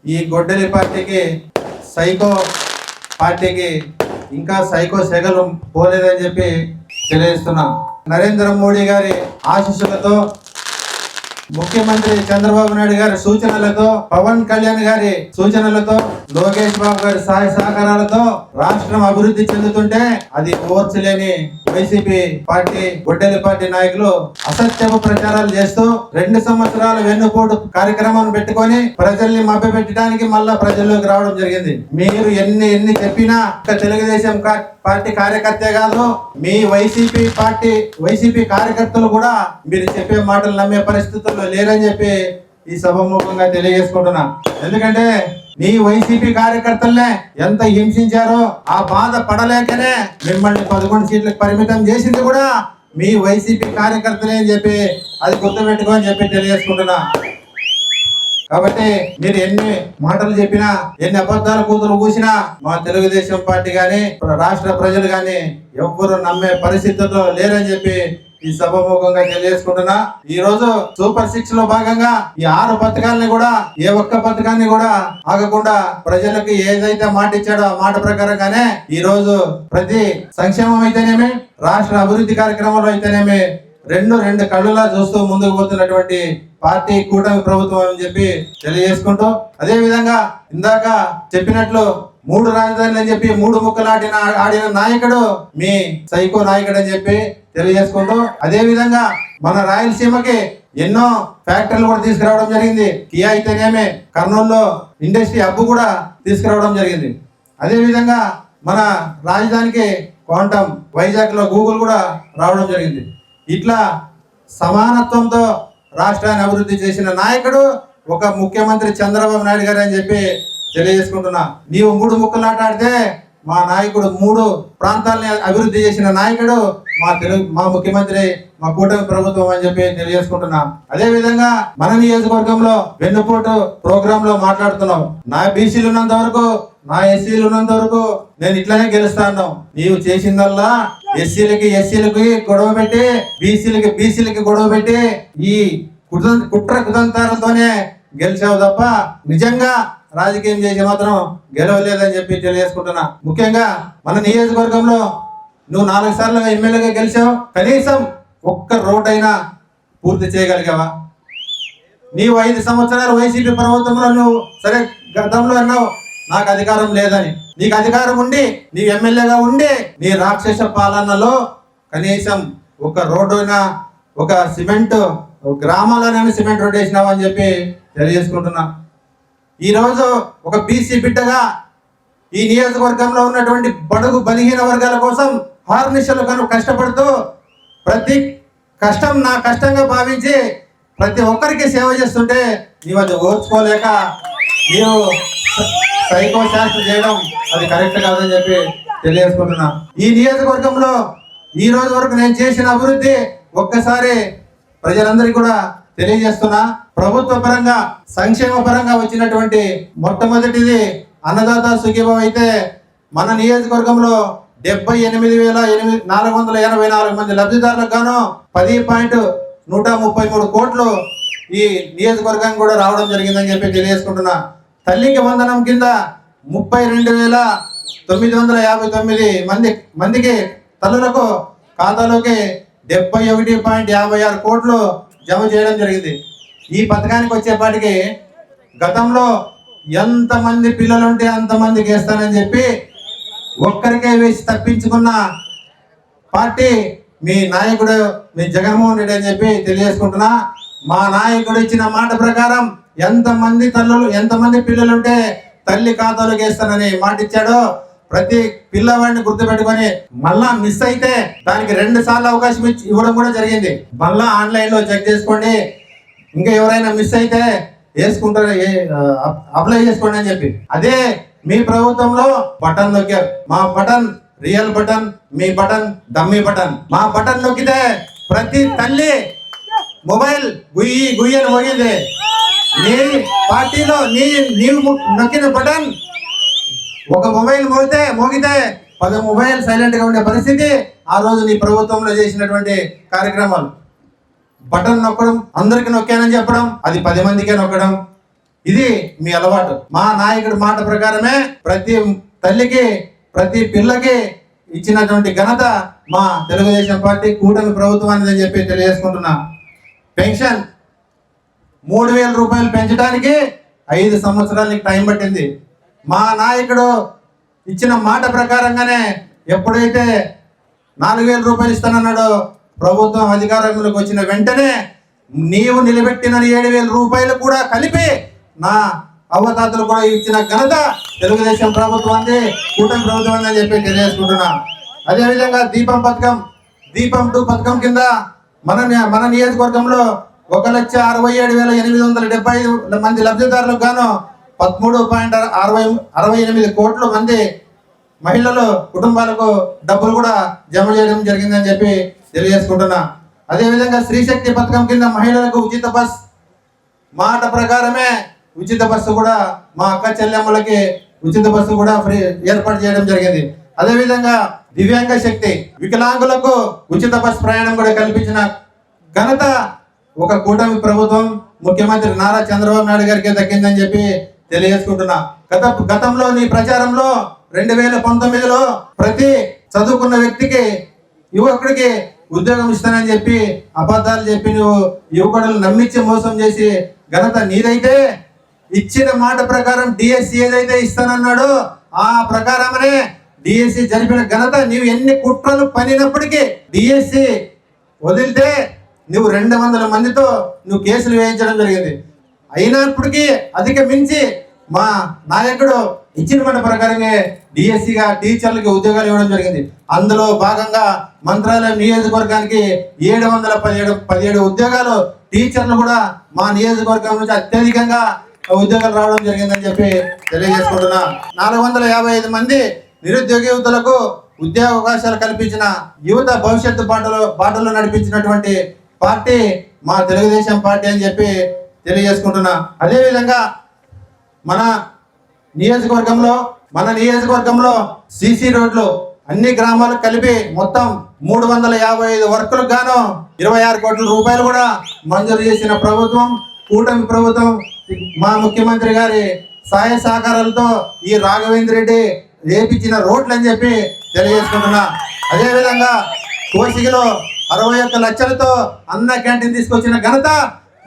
ఈ గొడ్డలి పార్టీకి సైకో పార్టీకి ఇంకా సైకో సెగలు పోలేదని చెప్పి తెలియజేస్తున్నా. నరేంద్ర మోడీ గారి ఆశీస్సులతో, ముఖ్యమంత్రి చంద్రబాబు నాయుడు గారి సూచనలతో, పవన్ కళ్యాణ్ గారి సూచనలతో, లోకేష్ బాబు గారి సహాయ సహకారాలతో రాష్ట్రం అభివృద్ధి చెందుతుంటే అది ఓర్చలేని వైసీపీ పార్టీ గొడ్డలి పార్టీ నాయకులు అసత్యపు ప్రచారాలు చేస్తూ 2 సంవత్సరాల వెన్నుపోటు కార్యక్రమాన్ని పెట్టుకొని ప్రజల్ని మభ్యపెట్టడానికి మళ్ళా ప్రజల్లోకి రావడం జరిగింది. మీరు ఎన్ని చెప్పినా తెలుగుదేశం పార్టీ కార్యకర్తే కాదు, మీ వైసీపీ కార్యకర్తలు కూడా మీరు చెప్పే మాటలు నమ్మే పరిస్థితుల్లో లేరని చెప్పి ఈ సభాముఖంగా తెలియజేసుకుంటున్నా. ఎందుకంటే మీ వైసీపీ కార్యకర్తలనే ఎంత హింసించారో ఆ బాధ పడలేకనే మిమ్మల్ని 11 సీట్లకు పరిమితం చేసింది కూడా మీ వైసీపీ కార్యకర్తలే అని చెప్పి అది గుర్తుపెట్టుకోని చెప్పి తెలియజేసుకుంటున్నా. కాబట్టి మీరు ఎన్ని మాటలు చెప్పినా, ఎన్ని అబద్ధాల కూతురు కూసినా మా తెలుగుదేశం పార్టీ గాని రాష్ట్ర ప్రజలు గాని ఎవ్వరు నమ్మే పరిస్థితుల్లో లేరని చెప్పి ఈ సభాముఖంగా తెలియజేసుకుంటున్నా. ఈ రోజు సూపర్ 6 లో భాగంగా ఈ 6 పథకాలని కూడా ఏ ఒక్క పథకాన్ని కూడా ఆగకుండా ప్రజలకు ఏదైతే మాట ఇచ్చాడో ఆ మాట ప్రకారంగానే ఈ రోజు ప్రతి సంక్షేమం అయితేనేమి, రాష్ట్ర అభివృద్ధి కార్యక్రమంలో అయితేనేమి రెండు కళ్ళులా చూస్తూ ముందుకు పోతున్నటువంటి పార్టీ కూటమి ప్రభుత్వం అని చెప్పి తెలియజేసుకుంటూ, అదే విధంగా ఇందాక చెప్పినట్లు 3 రాజధానులు అని చెప్పి 3 ముక్కలు ఆడిన నాయకుడు మీ సైకో నాయకుడు అని చెప్పి తెలియజేసుకుంటూ, అదే విధంగా మన రాయలసీమకి ఎన్నో ఫ్యాక్టరీలు కూడా తీసుకురావడం జరిగింది. కియా అయితేనేమే కర్నూలులో ఇండస్ట్రీ హబ్ కూడా తీసుకురావడం జరిగింది. అదే విధంగా మన రాజధానికి క్వాంటమ్, వైజాగ్ లో గూగుల్ కూడా రావడం జరిగింది. ఇట్లా సమానత్వంతో రాష్ట్రాన్ని అభివృద్ధి చేసిన నాయకుడు ఒక ముఖ్యమంత్రి చంద్రబాబు నాయుడు గారు అని చెప్పి తెలియజేసుకుంటున్నా. నీవు 3 ముక్కలాట ఆడితే మా నాయకుడు 3 ప్రాంతాలని అభివృద్ధి చేసిన నాయకుడు మా ముఖ్యమంత్రి, మా కూటమి ప్రభుత్వం అని చెప్పి తెలియజేసుకుంటున్నా. అదే విధంగా మన నియోజకవర్గంలో వెన్నుపోటు ప్రోగ్రామ్ లో మాట్లాడుతున్నాం. నా బీసీలు ఉన్నంత వరకు, నా ఎస్సీలు ఉన్నంత వరకు నేను ఇట్లానే గెలుస్తాను. నీవు చేసిందల్లా ఎస్సీలకి గొడవ పెట్టి, బీసీలకి గొడవ పెట్టి ఈ కుట్ర కుతంత్రాలతోనే గెలిచావు తప్ప నిజంగా రాజకీయం చేసి మాత్రం గెలవలేదని చెప్పి తెలియజేసుకుంటున్నా. ముఖ్యంగా మన నియోజకవర్గంలో నువ్వు 4 సార్లు ఎమ్మెల్యేగా గెలిచావు. కనీసం ఒక్క రోడ్ అయినా పూర్తి చేయగలిగావా? నీవు 5 సంవత్సరాలు వైసీపీ ప్రభుత్వంలో నువ్వు సరే గతంలో అన్నావు నాకు అధికారం లేదని. నీకు అధికారం ఉండి, నీ ఎమ్మెల్యేగా ఉండి నీ రాక్షస పాలనలో కనీసం ఒక రోడ్డు అయినా, ఒక సిమెంట్ గ్రామాలైనా సిమెంట్ రోడ్ వేసినావు అని చెప్పి తెలియజేసుకుంటున్నా. ఈరోజు ఒక బీసీ బిడ్డగా ఈ నియోజకవర్గంలో ఉన్నటువంటి బడుగు బలహీన వర్గాల కోసం హార్నిషలు కష్టపడుతూ ప్రతి కష్టం నా కష్టంగా భావించి ప్రతి ఒక్కరికి సేవ చేస్తుంటే నీవు అది ఓర్చుకోలేక నీవు సైకో శాస్త్రం చేయడం అది కరెక్ట్ కాదని చెప్పి తెలియజేసుకుంటున్నా. ఈ నియోజకవర్గంలో ఈ రోజు వరకు నేను చేసిన అభివృద్ధి ఒక్కసారి ప్రజలందరికీ కూడా తెలియజేస్తున్నా. ప్రభుత్వ పరంగా, సంక్షేమ పరంగా వచ్చినటువంటి మొట్టమొదటిది అన్నదాత సుఖీభవ అయితే మన నియోజకవర్గంలో 78,484 మంది లబ్ధిదారులకు గాను 10.133 కోట్లు ఈ నియోజకవర్గానికి కూడా రావడం జరిగిందని చెప్పి తెలియజేసుకుంటున్నా. తల్లికి వందనం కింద 32,959 మందికి తల్లులకు ఖాతాలోకి 71.56 కోట్లు జమ చేయడం జరిగింది. ఈ పథకానికి వచ్చేపాటికి గతంలో ఎంతమంది పిల్లలుంటే అంతమందికి వేస్తానని చెప్పి ఒక్కరికే వేసి తప్పించుకున్న పార్టీ మీ నాయకుడు, మీ జగన్మోహన్ రెడ్డి అని చెప్పి తెలియజేసుకుంటున్నా. మా నాయకుడు ఇచ్చిన మాట ప్రకారం ఎంతమంది పిల్లలుంటే తల్లి ఖాతాలోకి వేస్తానని మాట ఇచ్చాడో ప్రతి పిల్లవాడిని గుర్తుపెట్టుకొని మళ్ళా మిస్ అయితే దానికి 2 సార్లు అవకాశం ఇవ్వడం కూడా జరిగింది. మళ్ళా ఆన్లైన్ లో చెక్ చేసుకోండి, ఇంకా ఎవరైనా మిస్ అయితే వేసుకుంటారు, అప్లై చేసుకోండి అని చెప్పి. అదే మీ ప్రభుత్వంలో బటన్ నొక్కారు. మా బటన్ రియల్ బటన్, మీ బటన్ డమ్మీ బటన్. మా బటన్ నొక్కితే ప్రతి తల్లి మొబైల్ గుయ్యని మోగింది. నీ పార్టీలో నీవు నొక్కిన బటన్ ఒక మొబైల్ మోగితే 10 మొబైల్ సైలెంట్ గా ఉండే పరిస్థితి ఆ రోజు నీ ప్రభుత్వంలో చేసినటువంటి కార్యక్రమాలు. బటన్ నొక్కడం, అందరికి నొక్కానని చెప్పడం, అది 10 మందికే నొక్కడం. ఇది మీ అలవాటు. మా నాయకుడి మాట ప్రకారమే ప్రతి తల్లికి ప్రతి పిల్లకి ఇచ్చినటువంటి ఘనత మా తెలుగుదేశం పార్టీ కూటమి ప్రభుత్వాన్ని అని చెప్పి తెలియజేసుకుంటున్నా. పెన్షన్ 3,000 రూపాయలు పెంచడానికి 5 సంవత్సరాలకి టైం పట్టింది. మా నాయకుడు ఇచ్చిన మాట ప్రకారంగానే ఎప్పుడైతే 4,000 రూపాయలు ఇస్తానన్నాడో ప్రభుత్వం అధికారంలోకి వచ్చిన వెంటనే నీవు నిలబెట్టిన 7,000 రూపాయలు కూడా కలిపి నా అవ్వతాతలు కూడా ఇచ్చిన ఘనత తెలుగుదేశం ప్రభుత్వాన్ని కూటమి ప్రభుత్వాన్ని అని చెప్పి తెలియజేసుకుంటున్నా. అదేవిధంగా దీపం 2 పథకం కింద మన నియోజకవర్గంలో 1,67,875 మంది లబ్ధిదారులకు గాను 13.68 కోట్ల మంది మహిళలు కుటుంబాలకు డబ్బులు కూడా జమ చేయడం జరిగిందని చెప్పి తెలియజేసుకుంటున్నా. అదేవిధంగా స్త్రీశక్తి పథకం కింద మహిళలకు ఉచిత బస్ మాట ప్రకారమే ఉచిత బస్సు కూడా మా అక్క చెల్లెమ్మలకి ఉచిత బస్సు కూడా ఫ్రీ ఏర్పాటు చేయడం జరిగింది. అదేవిధంగా దివ్యాంగ శక్తి వికలాంగులకు ఉచిత బస్ ప్రయాణం కూడా కల్పించిన ఘనత ఒక కూటమి ప్రభుత్వం ముఖ్యమంత్రి నారా చంద్రబాబు నాయుడు గారికి దక్కిందని చెప్పి తెలియజేసుకుంటున్నా. గతంలో నీ ప్రచారంలో 2019లో ప్రతి చదువుకున్న వ్యక్తికి యువకుడికి ఉద్యోగం ఇస్తానని చెప్పి అబద్ధాలు చెప్పి నువ్వు యువకుడులు నమ్మించి మోసం చేసి ఘనత నీదైతే, ఇచ్చిన మాట ప్రకారం డిఎస్సి ఏదైతే ఇస్తానన్నాడో ఆ ప్రకారమనే డిఎస్సి జరిపిన ఘనత నీవు ఎన్ని కుట్రలు పనినప్పటికీ డిఎస్సి వదిలితే నువ్వు 200 మందితో నువ్వు కేసులు వేయించడం జరిగింది. అయినప్పటికీ అధిక మించి మా నాయకుడు ఇచ్చిన మాట ప్రకారంగా డిఎస్సిగా టీచర్లకి ఉద్యోగాలు ఇవ్వడం జరిగింది. అందులో భాగంగా మంత్రాలయం నియోజకవర్గానికి 717 ఉద్యోగాలు టీచర్లు కూడా మా నియోజకవర్గం నుంచి అత్యధికంగా ఉద్యోగాలు రావడం జరిగిందని చెప్పి తెలియజేసుకుంటున్నా. 455 మంది నిరుద్యోగ యువతలకు ఉద్యోగ అవకాశాలు కల్పించిన యువత భవిష్యత్తు బాటలో నడిపించినటువంటి పార్టీ మా తెలుగుదేశం పార్టీ అని చెప్పి తెలియజేసుకుంటున్నా. అదేవిధంగా మన నియోజకవర్గంలో సిసి రోడ్లు అన్ని గ్రామాలకు కలిపి మొత్తం 355 వర్కులకు గాను 26 కోట్ల రూపాయలు కూడా మంజూరు చేసిన ప్రభుత్వం కూటమి ప్రభుత్వం. మా ముఖ్యమంత్రి గారి సహాయ సహకారాలతో ఈ రాఘవేంద్ర రెడ్డి వేపించిన రోడ్లు అని చెప్పి తెలియజేసుకుంటున్నా. అదేవిధంగా కోసిగిలో 61 లక్షలతో అన్న క్యాంటీన్ తీసుకొచ్చిన ఘనత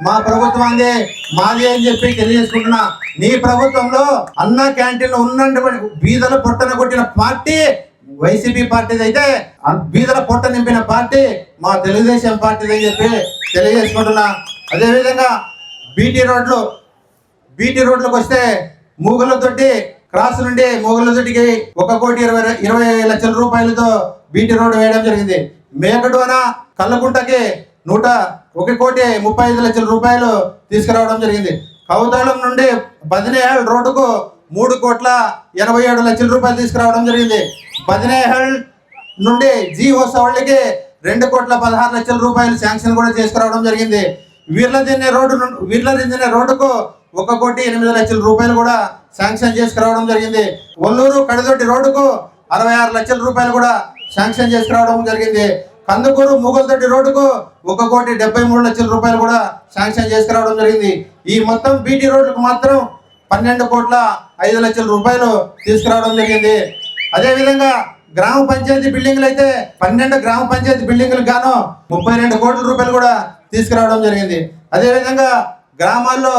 మా ప్రభుత్వాన్ని మాది అని చెప్పి తెలియజేసుకుంటున్నా. నీ ప్రభుత్వంలో అన్న క్యాంటీన్ ఉన్నటువంటి బీదల పొట్టన కొట్టిన పార్టీ వైసీపీ పార్టీది అయితే బీదల పొట్ట నింపిన పార్టీ మా తెలుగుదేశం పార్టీది అని చెప్పి తెలియజేసుకుంటున్నా. అదేవిధంగా బీటీ రోడ్లకు వస్తే మూగులతోటి క్రాస్ నుండి మూగులతోటికి 1,20,20 లక్షల రూపాయలతో బీటీ రోడ్డు వేయడం జరిగింది. మేకడోన కల్లకుంటకి 1,35 లక్షల రూపాయలు తీసుకురావడం జరిగింది. కౌతాళం నుండి బదినేహల్ రోడ్డుకు 3,87 లక్షల రూపాయలు తీసుకురావడం జరిగింది. బదినేహల్ నుండి జీవోసవళ్ళకి 2,16 లక్షల రూపాయలు శాంక్షన్ కూడా తీసుకురావడం జరిగింది. వీర్లదిన్నె రోడ్డుకు 1,08 లక్షల రూపాయలు కూడా శాంక్షన్ చేసుకురావడం జరిగింది. ఒల్లూరు కడిదొడ్డి రోడ్డుకు 66 లక్షల రూపాయలు కూడా శాంక్షన్ చేసుకురావడం జరిగింది. కందుకూరు మూగలతోటి రోడ్డుకు 1,73 లక్షల రూపాయలు కూడా శాంక్షన్ చేసుకురావడం జరిగింది. ఈ మొత్తం బీటీ రోడ్లకు మాత్రం 12,05 లక్షల రూపాయలు తీసుకురావడం జరిగింది. అదేవిధంగా గ్రామ పంచాయతీ బిల్డింగ్లు అయితే 12 గ్రామ పంచాయతీ బిల్డింగ్లకు గాను 32 కోట్ల రూపాయలు కూడా తీసుకురావడం జరిగింది. అదేవిధంగా గ్రామాల్లో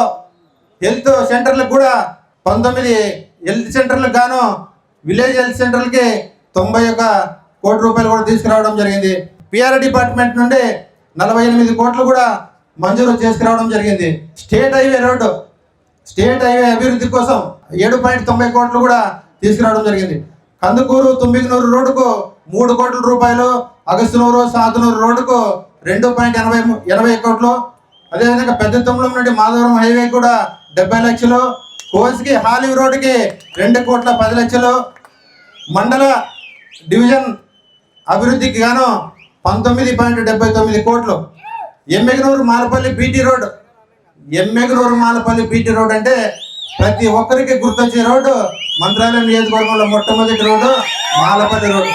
హెల్త్ సెంటర్లకు కూడా 19 హెల్త్ సెంటర్లకు గాను విలేజ్ హెల్త్ సెంటర్లకి 91 కోట్ల రూపాయలు కూడా తీసుకురావడం జరిగింది. పిఆర్ డిపార్ట్మెంట్ నుండి 48 కోట్లు కూడా మంజూరు చేసుకురావడం జరిగింది. స్టేట్ హైవే అభివృద్ధి కోసం 7.90 కోట్లు కూడా తీసుకురావడం జరిగింది. కందుకూరు తుమ్మిగనూరు రోడ్డుకు 3 కోట్ల రూపాయలు, అగస్తునూరు సాతునూరు రోడ్డుకు 2.80 కోట్లు. అదేవిధంగా పెద్ద తుమ్మలం నుండి మాధవరం హైవే కూడా 70 లక్షలు, కోసికి హాలివ్ రోడ్డుకి 2,10 లక్షలు, మండల డివిజన్ అభివృద్ధికి గాను 19.79 కోట్లు. ఎమ్మెగనూరు మాలపల్లి బీటీ రోడ్ అంటే ప్రతి ఒక్కరికి గుర్తొచ్చే రోడ్డు మంత్రాలయం నియోజకవర్గంలో మొట్టమొదటి రోడ్డు మాలపల్లి రోడ్డు.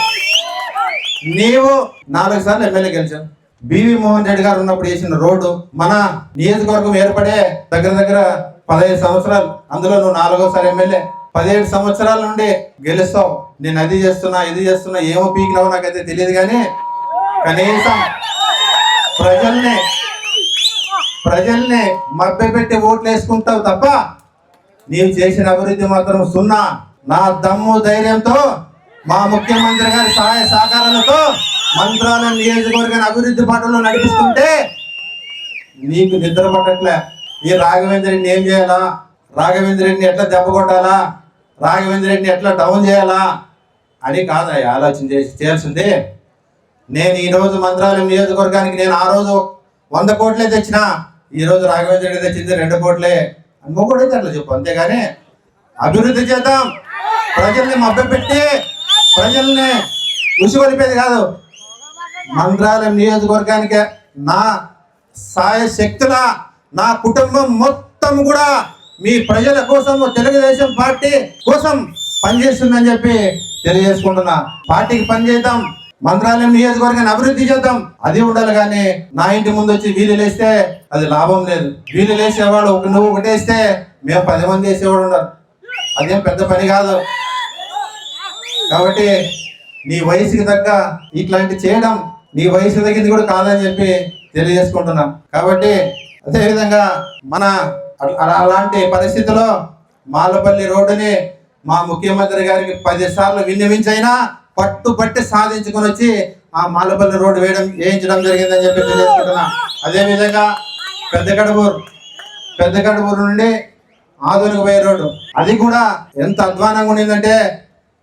నీవు 4 సార్లు ఎమ్మెల్యే గెలిచావు. బివి మోహన్ రెడ్డి గారు ఉన్నప్పుడు వేసిన రోడ్డు మన నియోజకవర్గం ఏర్పడే దగ్గర 15 సంవత్సరాలు, అందులో నువ్వు 4వ సారి ఎమ్మెల్యే. 17 సంవత్సరాల నుండి గెలుస్తావు. నేను అది చేస్తున్నా ఇది చేస్తున్నా ఏమో పీకినావు నాకైతే తెలియదు, కానీ కనీసం ప్రజల్ని మభ్యపెట్టి ఓట్లు వేసుకుంటావు తప్ప నీవు చేసిన అభివృద్ధి మాత్రం సున్నా. నా దమ్ము ధైర్యంతో మా ముఖ్యమంత్రి గారి సహాయ సహకారాలతో మంత్రాలయం నియోజకవర్గాన్ని అభివృద్ధి బాటలో నడిపిస్తుంటే నీకు నిద్ర పట్టట్లే. ఈ రాఘవేంద్ర రెడ్డిని ఏం చేయాలా, రాఘవేంద్ర రెడ్డిని ఎట్లా దెబ్బ కొట్టాలా, రాఘవేంద్ర రెడ్డిని ఎట్లా డౌన్ చేయాలా అని కాదు ఆలోచన చేయాల్సింది. నేను ఈరోజు మంత్రాలయం నియోజకవర్గానికి నేను ఆ రోజు 100 కోట్లే తెచ్చినా, ఈరోజు రాఘవేంద్ర రెడ్డి తెచ్చింది 2 కోట్లే అనుకోకూడదు, అట్లా చెప్పు. అంతేగాని అభివృద్ధి చేద్దాం, ప్రజల్ని మభ్యపెట్టి ప్రజల్ని ఉసిగొలిపేది కాదు. మంత్రాలయం నియోజకవర్గానికి నా సాయ శక్తుల నా కుటుంబం మొత్తం కూడా మీ ప్రజల కోసం తెలుగుదేశం పార్టీ కోసం పనిచేస్తుందని చెప్పి తెలియజేసుకుంటున్నా. పార్టీకి పనిచేద్దాం, మంత్రాలయం నియోజకవర్గాన్ని అభివృద్ధి చేద్దాం, అది ఉండాలి. కానీ నా ఇంటి ముందు వచ్చి వీలు లేస్తే అది లాభం లేదు. వీలు లేసేవాడు నువ్వు ఒకటేస్తే మేము 10 మంది వేసేవాడు ఉన్నారు, అదేం పెద్ద పని కాదు. కాబట్టి నీ వయసుకి తగ్గ ఇట్లాంటి చేయడం నీ వయసు తగ్గింది కూడా కాదని చెప్పి తెలియజేసుకుంటున్నాం. కాబట్టి అదేవిధంగా మన అలాంటి పరిస్థితిలో మాలపల్లి రోడ్డుని మా ముఖ్యమంత్రి గారికి 10 సార్లు విన్నవించైనా పట్టుబట్టి సాధించుకొని వచ్చి ఆ మాలపల్లి రోడ్డు వేయించడం జరిగిందని చెప్పి తెలియజేసుకుంటున్నా. అదేవిధంగా పెద్ద కడుపూరు నుండి ఆధునిక పోయే రోడ్డు, అది కూడా ఎంత అధ్వానంగా ఉండిందంటే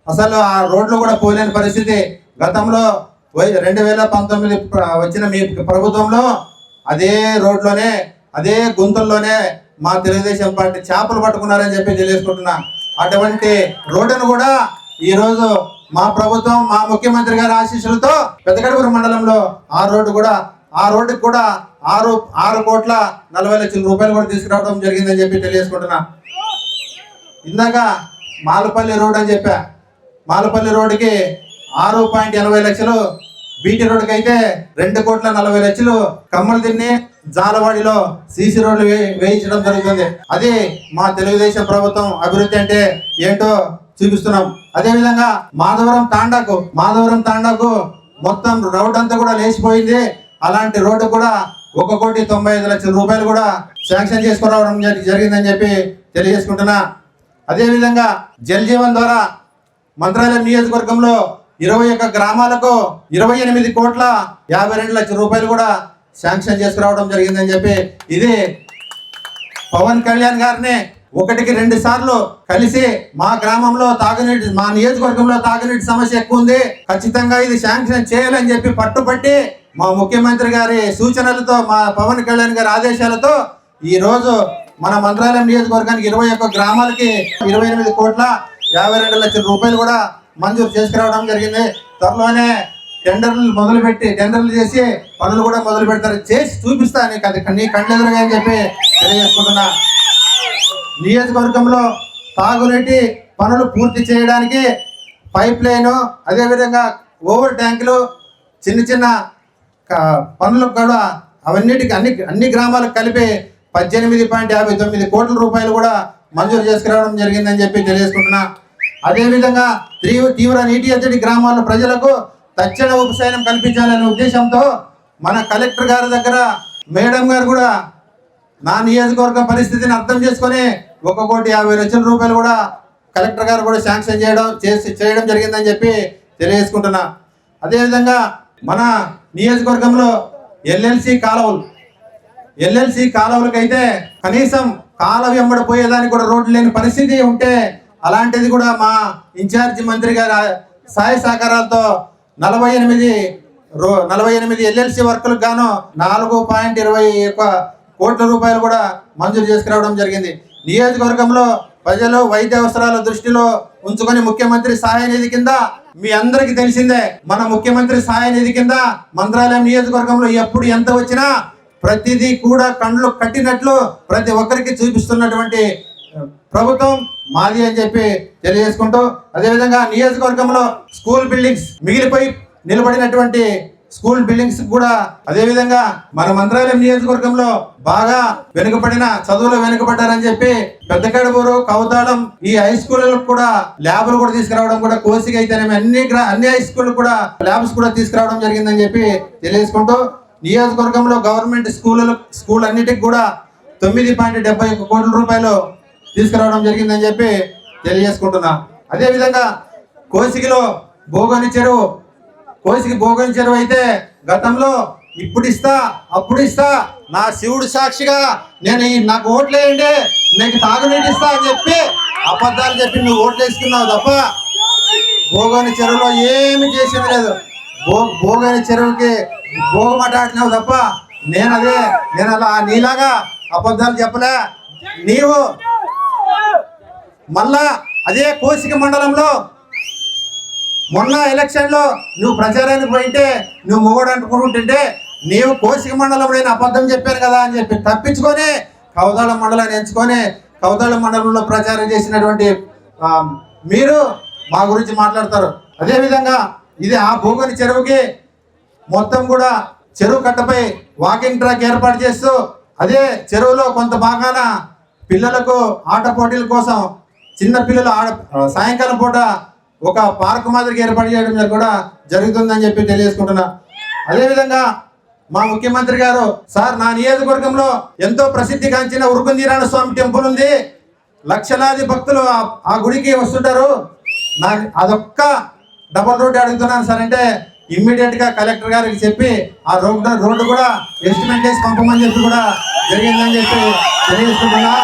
అసలు ఆ రోడ్లు కూడా పోలేని పరిస్థితి. గతంలో 2019 వచ్చిన మీ ప్రభుత్వంలో అదే రోడ్లోనే అదే గుంతల్లోనే మా తెలుగుదేశం పార్టీ చేపలు పట్టుకున్నారని చెప్పి తెలియజేసుకుంటున్నా. అటువంటి రోడ్డును కూడా ఈరోజు మా ప్రభుత్వం మా ముఖ్యమంత్రి గారి ఆశీస్సులతో పెద్దకడపూరు మండలంలో ఆ రోడ్డుకి కూడా 6,40,00,000 రూపాయలు కూడా తీసుకురావడం జరిగిందని చెప్పి తెలియజేసుకుంటున్నా. ఇందాక మాలపల్లి రోడ్ అని చెప్పా, మాలపల్లి రోడ్డుకి 6.80 బీటీ రోడ్డుకి అయితే 2,40,00,000 కమ్మలు తిన్ని జాలవాడిలో సీసీ రోడ్లు వేయించడం జరుగుతుంది. అది మా తెలుగుదేశం ప్రభుత్వం అభివృద్ధి అంటే ఏంటో చూపిస్తున్నాం. అదేవిధంగా మాధవరం తాండాకు మొత్తం రోడ్ అంతా కూడా లేచిపోయింది. అలాంటి రోడ్డు కూడా 1,95,00,000 రూపాయలు కూడా శాంక్షన్ చేసుకురావడం జరిగిందని చెప్పి తెలియజేసుకుంటున్నా. అదేవిధంగా జల్ జీవన్ ద్వారా మంత్రాలయం నియోజకవర్గంలో 21 గ్రామాలకు 28,52,00,000 రూపాయలు కూడా శాంక్షన్ చేసుకురావడం జరిగిందని చెప్పి, ఇది పవన్ కళ్యాణ్ గారిని 1-2 సార్లు కలిసి మా గ్రామంలో మా నియోజకవర్గంలో తాగునీటి సమస్య ఎక్కువ ఉంది, ఖచ్చితంగా ఇది శాంక్షన్ చేయాలని చెప్పి పట్టుబట్టి మా ముఖ్యమంత్రి గారి సూచనలతో మా పవన్ కళ్యాణ్ గారి ఆదేశాలతో ఈ రోజు మన మంత్రాలయం నియోజకవర్గానికి 21 గ్రామాలకి 28,52,00,000 రూపాయలు కూడా మంజూరు చేసుకురావడం జరిగింది. త్వరలోనే టెండర్లు చేసి పనులు కూడా మొదలు పెడతారు. చేసి చూపిస్తా నీ కళ్ళెదురుగా అని చెప్పి తెలియజేసుకుంటున్నా. నియోజకవర్గంలో తాగునీటి పనులు పూర్తి చేయడానికి పైప్ లైను, అదేవిధంగా ఓవర్ ట్యాంకులు, చిన్న పనులకు కూడా అవన్నిటికి అన్ని గ్రామాలకు కలిపి 18.59 కోట్ల రూపాయలు కూడా మంజూరు చేసుకురావడం జరిగిందని చెప్పి తెలియజేసుకుంటున్నా. అదేవిధంగా తీవ్ర నీటి ఎద్దడి గ్రామాల ప్రజలకు తక్షణ ఉపశమనం కల్పించాలనే ఉద్దేశంతో మన కలెక్టర్ గారి దగ్గర మేడం గారు కూడా నా నియోజకవర్గ పరిస్థితిని అర్థం చేసుకొని 1,50,00,000 రూపాయలు కూడా కలెక్టర్ గారు కూడా శాంక్షన్ చేయడం జరిగిందని చెప్పి తెలియజేసుకుంటున్నా. అదేవిధంగా మన నియోజకవర్గంలో ఎల్ఎల్సి కాలువలకైతే కనీసం కాలువ వెంబడి పోయేదానికి కూడా రోడ్లు లేని పరిస్థితి ఉంటే, అలాంటిది కూడా మా ఇన్ఛార్జి మంత్రి గారి సహాయ సహకారాలతో 48 ఎల్ఎల్సి వర్కులకు గాను 4.21 కోట్ల రూపాయలు కూడా మంజూరు చేసుకురావడం జరిగింది. నియోజకవర్గంలో ప్రజలు వైద్య అవసరాల దృష్టిలో ఉంచుకొని ముఖ్యమంత్రి సహాయ నిధి కింద, మీ అందరికీ తెలిసిందే, మన ముఖ్యమంత్రి సహాయ నిధి కింద మంత్రాలయం నియోజకవర్గంలో ఎప్పుడు ఎంత వచ్చినా ప్రతిదీ కూడా కండ్లు కట్టినట్లు ప్రతి ఒక్కరికి చూపిస్తున్నటువంటి ప్రభుత్వం మాది అని చెప్పి తెలియజేసుకుంటూ, అదేవిధంగా నియోజకవర్గంలో స్కూల్ బిల్డింగ్స్ మిగిలిపోయి నిలబడినటువంటి స్కూల్ బిల్డింగ్స్ కూడా అదే విధంగా మన మంత్రాలయం నియోజకవర్గంలో బాగా వెనుకబడిన చదువులు వెనుకబడ్డారని చెప్పి పెద్దకడబూరు, కవతాళం ఈ హై స్కూళ్ళకు కూడా ల్యాబ్లు కూడా తీసుకురావడం కూడా కోసిక అయితేనేమి అన్ని హై స్కూల్ కూడా ల్యాబ్స్ కూడా తీసుకురావడం జరిగిందని చెప్పి తెలియజేసుకుంటూ నియోజకవర్గంలో గవర్నమెంట్ స్కూల్ అన్నిటికి కూడా 9.71 కోట్ల రూపాయలు తీసుకురావడం జరిగిందని చెప్పి తెలియజేసుకుంటున్నా. అదే విధంగా కోసిగిలో భోగని చెరువు అయితే గతంలో ఇప్పుడు ఇస్తా అప్పుడు ఇస్తా నా శివుడు సాక్షిగా నాకు ఓట్లేయండి నీకు తాగునీటి ఇస్తా అని చెప్పి అబద్ధాలు చెప్పి నువ్వు ఓట్లు వేసుకున్నావు తప్ప భోగని చెరువులో ఏమి చేసేది లేదు. భోగని చెరువుకి భోగమటాడినావు తప్ప నేను అలా నీలాగా అబద్ధాలు చెప్పలే. నీవు మళ్ళా అదే కోసిక మండలంలో మొన్న ఎలక్షన్లో నువ్వు ప్రచారానికి పోయింటే నువ్వు మొగడు అనుకుంటుంటే నీవు కోసిక మండలంలో నేను అబద్ధం చెప్పాను కదా అని చెప్పి తప్పించుకొని కౌతాళం మండలాన్ని ఎంచుకొని కౌతాళం మండలంలో ప్రచారం చేసినటువంటి మీరు మా గురించి మాట్లాడతారు. అదేవిధంగా ఇది ఆ భోగని చెరువుకి మొత్తం కూడా చెరువు కట్టపై వాకింగ్ ట్రాక్ ఏర్పాటు చేస్తూ అదే చెరువులో కొంత భాగాన పిల్లలకు ఆట పోటీల కోసం చిన్న పిల్లలు సాయంకాలం పూట ఒక పార్క్ మాదిరిగా ఏర్పాటు చేయడం కూడా జరుగుతుందని చెప్పి తెలియజేసుకుంటున్నా. అదేవిధంగా మా ముఖ్యమంత్రి గారు సార్ నా నియోజకవర్గంలో ఎంతో ప్రసిద్ధిగాంచిన ఉరుకుందీరాణ స్వామి టెంపుల్ ఉంది, లక్షలాది భక్తులు ఆ గుడికి వస్తుంటారు, అదొక్క డబల్ రోడ్ అడుగుతున్నాను సార్ అంటే ఇమ్మీడియట్ గా కలెక్టర్ గారికి చెప్పి ఆ రోడ్డు కూడా ఎస్టిమేట్ చేసి పంపమని చెప్పి కూడా జరిగిందని చెప్పి తెలియజేసుకుంటున్నా.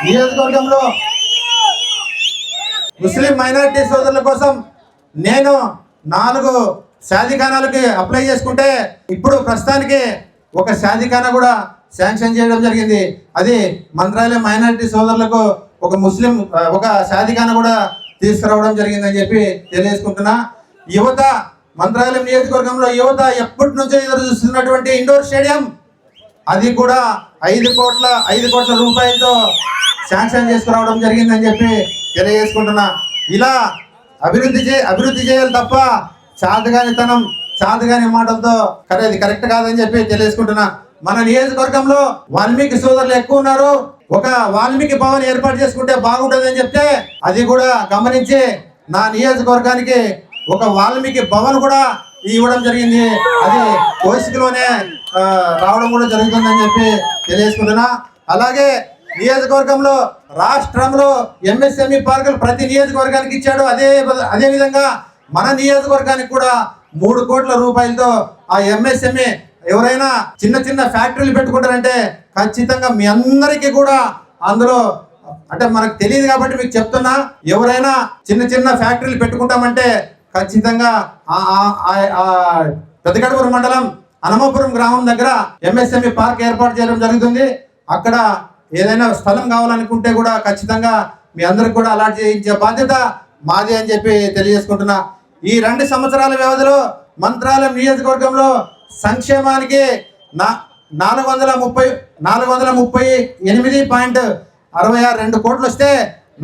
నియోజకవర్గంలో ముస్లిం మైనారిటీ సోదరుల కోసం నేను 4 షాదీఖానాలకి అప్లై చేసుకుంటే ఇప్పుడు ప్రస్తుతానికి ఒక షాదీఖానా కూడా శాంక్షన్ చేయడం జరిగింది. అది మంత్రాలయం మైనారిటీ సోదరులకు ఒక షాదీఖానా కూడా తీసుకురావడం జరిగిందని చెప్పి తెలియజేసుకుంటున్నా. యువత మంత్రాలయం నియోజకవర్గంలో యువత ఎప్పటి నుంచో ఎదురు చూస్తున్నటువంటి ఇండోర్ స్టేడియం అది కూడా 5 కోట్ల రూపాయలతో శాంక్షన్ చేసుకురావడం జరిగిందని చెప్పి తెలియజేసుకుంటున్నా. ఇలా అభివృద్ధి చేయాలి తప్ప చాతగాని మాటలతో అది కరెక్ట్ కాదని చెప్పి తెలియజేసుకుంటున్నా. మన నియోజకవర్గంలో వాల్మీకి సోదరులు ఎక్కువ ఉన్నారు, ఒక వాల్మీకి భవన్ ఏర్పాటు చేసుకుంటే బాగుంటుందని చెప్తే అది కూడా గమనించి నా నియోజకవర్గానికి ఒక వాల్మీకి భవన్ కూడా ఇవ్వడం జరిగింది. అది కోసికలోనే రావడం కూడా జరుగుతుందని చెప్పి తెలియజేసుకుంటున్నా. అలాగే నియోజకవర్గంలో రాష్ట్రంలో ఎంఎస్ఎంఈ పార్కులు ప్రతి నియోజకవర్గానికి ఇచ్చాడు. అదే విధంగా మన నియోజకవర్గానికి కూడా 3 కోట్ల రూపాయలతో ఆ ఎంఎస్ఎంఈ ఎవరైనా చిన్న ఫ్యాక్టరీలు పెట్టుకుంటారంటే ఖచ్చితంగా మీ అందరికీ కూడా అందులో అంటే మనకు తెలియదు కాబట్టి మీకు చెప్తున్నా, ఎవరైనా చిన్న ఫ్యాక్టరీలు పెట్టుకుంటామంటే ఖచ్చితంగా పెద్దకడపూరు మండలం అనమపురం గ్రామం దగ్గర ఎంఎస్ఎంఈ పార్క్ ఏర్పాటు చేయడం జరుగుతుంది. అక్కడ ఏదైనా స్థలం కావాలనుకుంటే కూడా ఖచ్చితంగా మీ అందరికి కూడా అలాట్ చేయించే బాధ్యత మాది అని చెప్పి తెలియజేసుకుంటున్నా. ఈ 2 సంవత్సరాల వ్యవధిలో మంత్రాలయం నియోజకవర్గంలో సంక్షేమానికి 438.62 కోట్లు వస్తే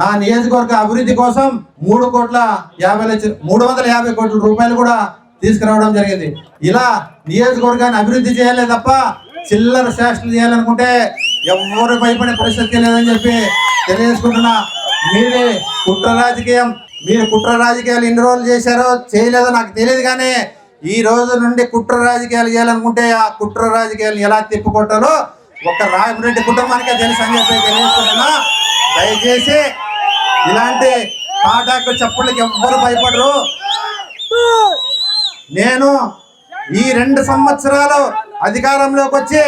నా నియోజకవర్గ అభివృద్ధి కోసం 350 కోట్ల రూపాయలు కూడా తీసుకురావడం జరిగింది. ఇలా నియోజకవర్గాన్ని అభివృద్ధి చేయాలి తప్ప చిల్లర శాస్త్రం చేయాలనుకుంటే ఎవరు భయపడే పరిస్థితి లేదని చెప్పి తెలియజేసుకుంటున్నా. మీరు కుట్ర రాజకీయాలు ఎన్ని రోజులు చేశారో చేయలేదో నాకు తెలియదు, కానీ ఈ రోజు నుండి కుట్ర రాజకీయాలు చేయాలనుకుంటే ఆ కుట్ర రాజకీయాలు ఎలా తిప్పుకొట్టాలో ఒక రామిరెడ్డి కుటుంబానికే తెలుసు అని చెప్పి తెలియజేసుకుంటున్నా. దయచేసి ఇలాంటి పాటాకు చప్పుళ్ళకి ఎవ్వరు భయపడరు. నేను ఈ 2 సంవత్సరాలు అధికారంలోకి వచ్చి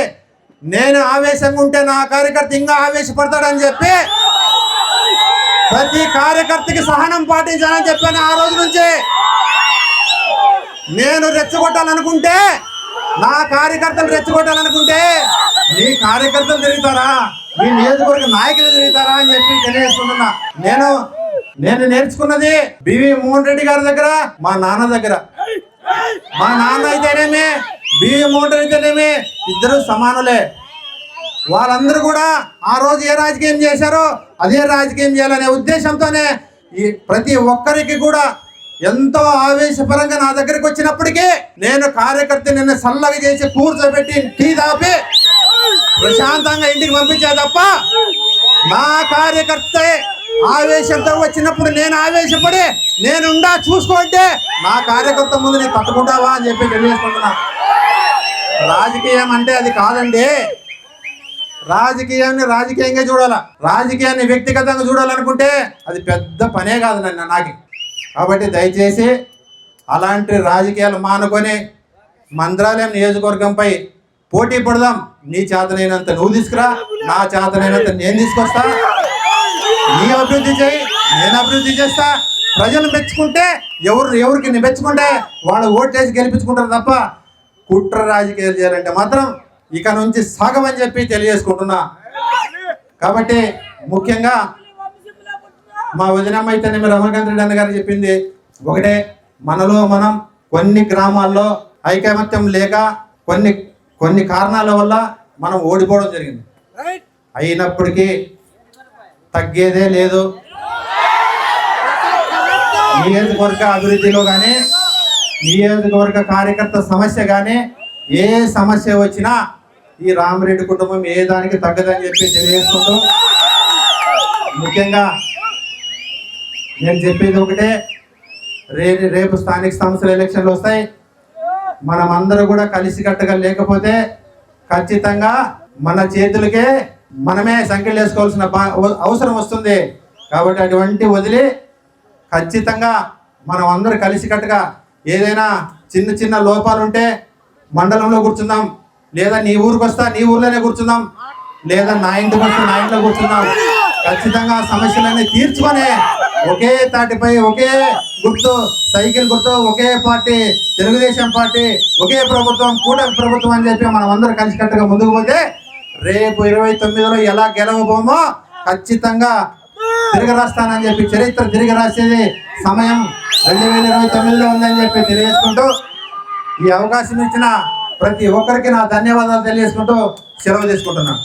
నేను ఆవేశంగా ఉంటే నా కార్యకర్త ఇంకా ఆవేశపడతాడని చెప్పి ప్రతి కార్యకర్తకి సహనం పాటించాలని చెప్పాను. ఆ రోజు నుంచి నేను రెచ్చగొట్టాలనుకుంటే నా కార్యకర్తలు రెచ్చగొట్టాలనుకుంటే మీ కార్యకర్తలు తిరుగుతారా, మీ నియోజకవర్గ నాయకులు తిరుగుతారా అని చెప్పి తెలియజేసుకుంటున్నా. నేను నేర్చుకున్నది బివి మోహన్ రెడ్డి గారి దగ్గర, మా నాన్న దగ్గర. మా నాన్న అయితేనేమి బివి మోహన్ రెడ్డి అయితేనేమి ఇద్దరు సమానులే. వాళ్ళందరూ కూడా ఆ రోజు ఏ రాజకీయం చేశారో అదే రాజకీయం చేయాలనే ఉద్దేశంతోనే ఈ ప్రతి ఒక్కరికి కూడా ఎంతో ఆవేశపరంగా నా దగ్గరికి వచ్చినప్పటికీ నేను కార్యకర్త నిన్ను సల్లగా చేసి కూర్చోబెట్టి టీ తాపి ప్రశాంతంగా ఇంటికి పంపించా తప్ప నా కార్యకర్త ఆవేశంతో వచ్చినప్పుడు నేను ఆవేశపడి నేనుండా చూసుకోంటే నా కార్యకర్త ముందు నేను తట్టుకుంటావా అని చెప్పి తెలియజేసుకుంటున్నా. రాజకీయం అంటే అది కాదండి. రాజకీయాన్ని రాజకీయంగా చూడాలా, రాజకీయాన్ని వ్యక్తిగతంగా చూడాలనుకుంటే అది పెద్ద పనే కాదు నాకు. కాబట్టి దయచేసి అలాంటి రాజకీయాలు మానుకొని మంత్రాలయం నియోజకవర్గంపై పోటీ పడదాం. నీ చేతనైనంత నువ్వు తీసుకురా, నా చేతనైనంత నేను తీసుకొస్తా. నీ అభివృద్ధి చేయి, నేను అభివృద్ధి చేస్తా. ప్రజలు మెచ్చుకుంటే ఎవరికి మెచ్చుకుంటే వాళ్ళు ఓట్లేసి గెలిపించుకుంటారు తప్ప కుట్ర రాజకీయాలు చేయాలంటే మాత్రం ఇక నుంచి సాగమని చెప్పి తెలియజేసుకుంటున్నా. కాబట్టి ముఖ్యంగా మా వదినమ్మ అయితేనే రమాకాంత్ రెడ్డి అన్న గారు చెప్పింది ఒకటే, మనలో మనం కొన్ని గ్రామాల్లో ఐకమత్యం లేక కొన్ని కారణాల వల్ల మనం ఓడిపోవడం జరిగింది. అయినప్పటికీ తగ్గేదే లేదు. నియోజకవర్గ అభివృద్ధిలో కానీ నియోజకవర్గ కార్యకర్త సమస్య కానీ ఏ సమస్య వచ్చినా ఈ రామిరెడ్డి కుటుంబం ఏ దానికి తగ్గదని చెప్పి తెలియజేసుకుంటూ, ముఖ్యంగా నేను చెప్పేది ఒకటే, రేపు స్థానిక సంస్థల ఎలక్షన్లు వస్తాయి. మనం అందరూ కూడా కలిసికట్టుగా లేకపోతే ఖచ్చితంగా మన చేతులకే మనమే సంఖ్యలు వేసుకోవాల్సిన అవసరం వస్తుంది. కాబట్టి అటువంటి వదిలి ఖచ్చితంగా మనం అందరూ కలిసికట్టుగా ఏదైనా చిన్న లోపాలు ఉంటే మండలంలో కూర్చుందాం, లేదా నీ ఊరికి వస్తా నీ ఊర్లోనే కూర్చుందాం, లేదా నా ఇంటికి వస్తే నా ఇంట్లో కూర్చుందాం. ఖచ్చితంగా సమస్యలన్నీ తీర్చుకొని ఒకే తాటిపై ఒకే గుర్తు సైకిల్ గుర్తు, ఒకే పార్టీ తెలుగుదేశం పార్టీ, ఒకే ప్రభుత్వం కూటమి ప్రభుత్వం అని చెప్పి మనం అందరూ కలిసికట్టుగా ముందుకు పోతే రేపు 29లో ఎలా గెలవబోమో ఖచ్చితంగా తిరిగి రాస్తానని చెప్పి చరిత్ర తిరిగి రాసేది సమయం 2029లో ఉందని చెప్పి తెలియజేసుకుంటూ ఈ అవకాశం ఇచ్చిన ప్రతి ఒక్కరికి నా ధన్యవాదాలు తెలియజేసుకుంటూ సెలవు తీసుకుంటున్నాను.